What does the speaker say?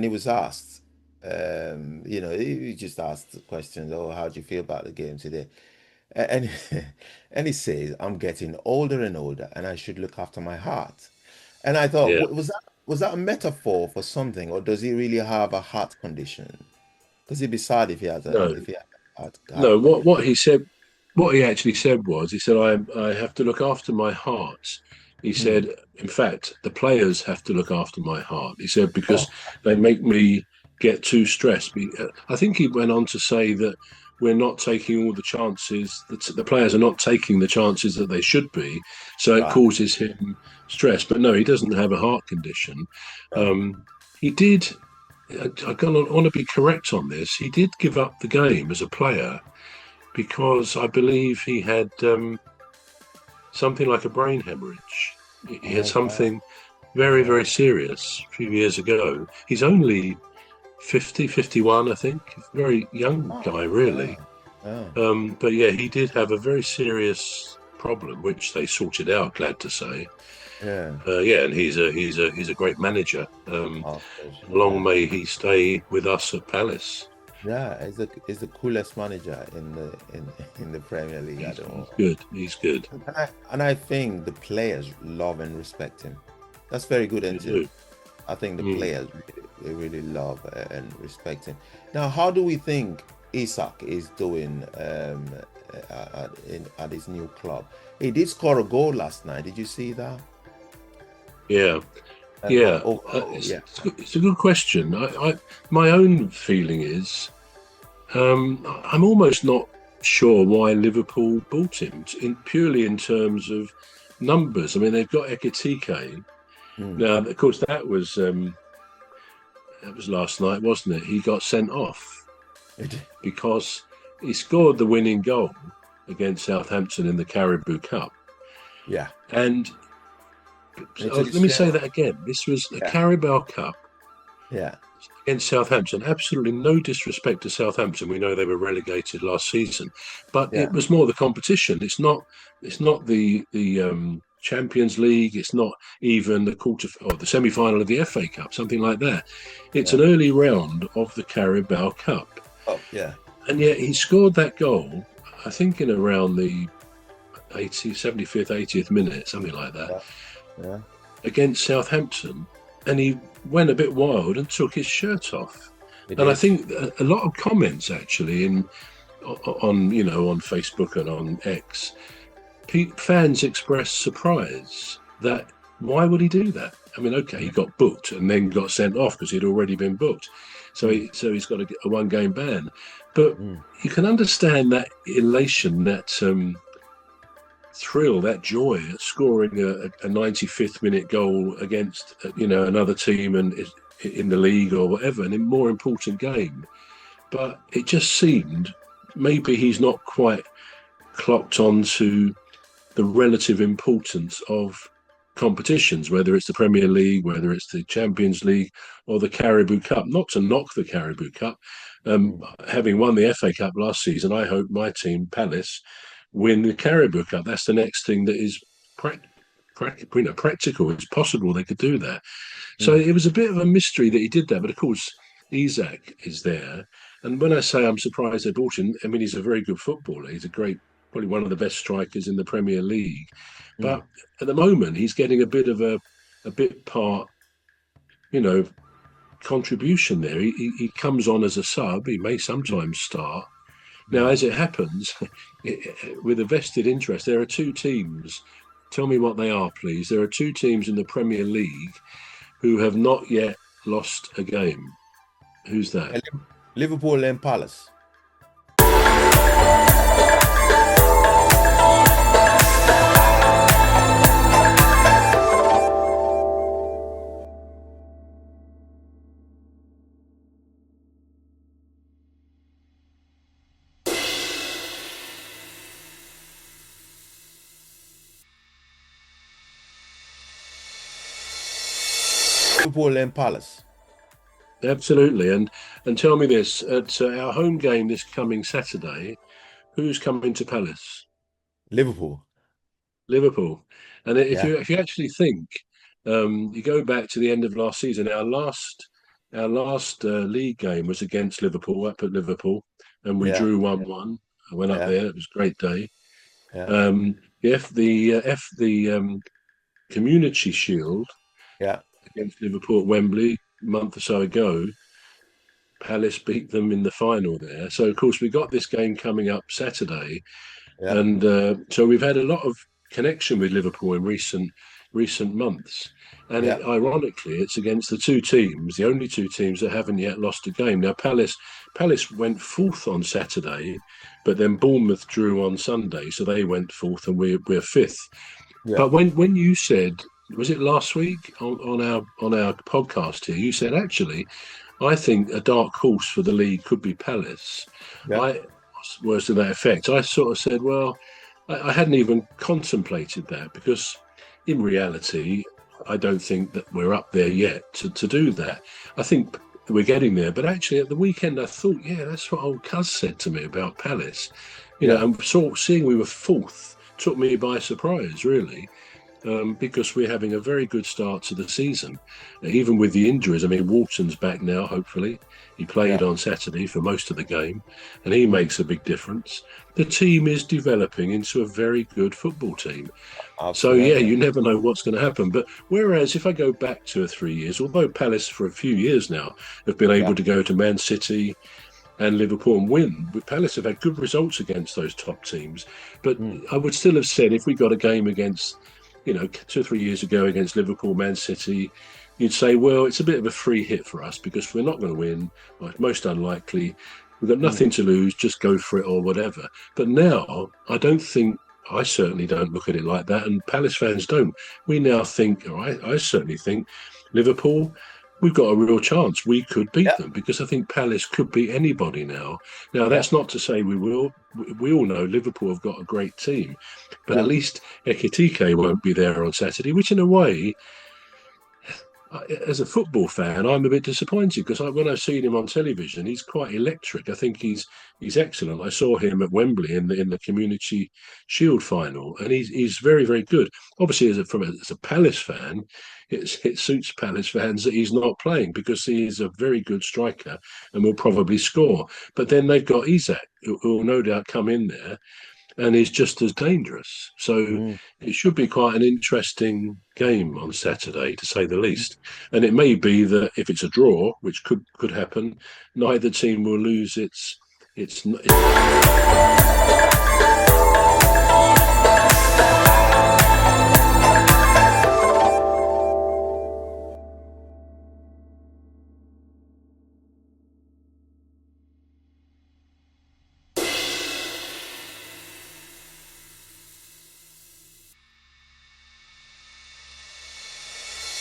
and he was asked, he just asked the question, "Oh, how do you feel about the game today?" And and he says, "I'm getting older and older, and I should look after my heart." And I thought, Yeah. was that a metaphor for something, or does he really have a heart condition? Because he'd be sad No, if he had a heart no. What condition. what he said, what he actually said was, he said, I have to look after my heart. He Hmm. said, in fact, the players have to look after my heart. He said because Oh, they make me get too stressed. I think he went on to say that we're not taking all the chances. That the players are not taking the chances that they should be, so it right. causes him stress. But no, he doesn't have a heart condition. No. Um, he did. Want to be correct on this. He did give up the game as a player because I believe he had something like a brain hemorrhage. He had Oh, wow. something very, Oh, very serious a few years ago. He's only 50, 51, I think. Very young oh, guy, really. oh, oh. But yeah, he did have a very serious problem, which they sorted out, glad to say. Yeah. Yeah, and he's a great manager. Of course. Long Yeah. may he stay with us at Palace. Yeah. He's the coolest manager in the Premier League at He's all. good. He's good. And I think the players love and respect him. That's very good, They isn't it? do. I think the Mm. players they really love and respect him. Now, how do we think Isak is doing at his new club? He did score a goal last night. Did you see that? Yeah. But Yeah, overall, yeah, it's a good question. My own feeling is I'm almost not sure why Liverpool bought him, purely in terms of numbers. I mean, they've got Ekitike mm, now. Of course, that was last night, wasn't it? He got sent off because he scored the winning goal against Southampton in the Caribou Cup, yeah. and And he took his let me shirt say off. that again. This was a Yeah, Carabao Cup yeah, against Southampton. Absolutely no disrespect to Southampton. We know they were relegated last season, but it yeah, was more the competition. It's not. It's not the Champions League. It's not even the quarter or the semi-final of the FA Cup. Something like that. It's an yeah. early round of the Carabao Cup, Oh, yeah, and yet he scored that goal. I think in around the 75th, 80th minute, something like that, yeah, yeah. against Southampton, and he went a bit wild and took his shirt off. He And I did. think a lot of comments actually in on Facebook and on X, fans expressed surprise that why would he do that? I mean, okay, he got booked and then got sent off because he'd already been booked, so Mm, he's got a one game ban. But mm, you can understand that elation, that thrill, that joy at scoring a 95th minute goal against another team and in the league or whatever, and a more important game. But it just seemed maybe he's not quite clocked on to the relative importance of competitions, whether it's the Premier League, whether it's the Champions League or the Caribou Cup. Not to knock the Caribou Cup. mm. Having won the FA Cup last season, I hope my team, Palace, win the Caribou Cup. That's the next thing that is practical. It's possible they could do that. So Mm. it was a bit of a mystery that he did that. But of course, Isak is there. And when I say I'm surprised they bought him, I mean, he's a very good footballer. He's a great, probably one of the best strikers in the Premier League. Mm. But at the moment, he's getting a bit of a bit part, you know, contribution there. He comes on as a sub. He may Mm. sometimes start. Now, Mm. as it happens, with a vested interest, there are two teams. Tell me what they are, please. There are two teams in the Premier League who have not yet lost a game. Who's that? And Liverpool and Palace. Liverpool and Palace. Absolutely. And tell me this: at our home game this coming Saturday, who's coming to Palace? Liverpool. Liverpool. And if Yeah. you actually think, you go back to the end of last season, our last our last league game was against Liverpool, up at Liverpool, and we Yeah, drew 1-1. I went up yeah, there. It was a great day. yeah, The Community Shield yeah, against Liverpool at Wembley a month or so ago, Palace beat them in the final there. So, of course, we got this game coming up Saturday, yeah, and so we've had a lot of connection with Liverpool in recent months. And yeah, ironically, it's against the only two teams that haven't yet lost a game. Now, Palace went fourth on Saturday, but then Bournemouth drew on Sunday, so they went fourth, and we're fifth. yeah, But when you said, was it last week on our podcast here, you said actually I think a dark horse for the league could be Palace. yeah, I was to that effect. I sort of said, well, I hadn't even contemplated that because in reality, I don't think that we're up there yet to do that. I think we're getting there. But actually, at the weekend, I thought, yeah, that's what old Cuz said to me about Palace. yeah, And seeing we were fourth took me by surprise, really because we're having a very good start to the season, even with the injuries. I mean, Walton's back now, hopefully. He played yeah. on Saturday for most of the game, and he Mm, makes a big difference. The team is developing into a very good football team. So, yeah, absolutely. you never know what's going to happen. But whereas if I go back 2 or 3 years, although Palace for a few years now have been Yeah, able to go to Man City and Liverpool and win, but Palace have had good results against those top teams. But mm, I would still have said if we got a game against 2 or 3 years ago against Liverpool, Man City, you'd say, well, it's a bit of a free hit for us because we're not going to win, most unlikely. We've got mm. nothing to lose, just go for it or whatever. But now, I certainly don't look at it like that, and Palace fans don't. We now think, or I certainly think, Liverpool, we've got a real chance. We could beat Yeah, them because I think Palace could beat anybody now. Now, yeah, that's not to say we will. We all know Liverpool have got a great team, but at yeah, least Ekitike won't be there on Saturday, which in a way, as a football fan, I'm a bit disappointed because when I've seen him on television, he's quite electric. I think he's excellent. I saw him at Wembley in the Community Shield final, and he's very very good. Obviously, as a Palace fan, it suits Palace fans that he's not playing because he is a very good striker and will probably score. But then they've got Isak, who will no doubt come in there and is just as dangerous. So mm, it should be quite an interesting game on Saturday, to say the least. And it may be that if it's a draw, which could happen, neither team will lose its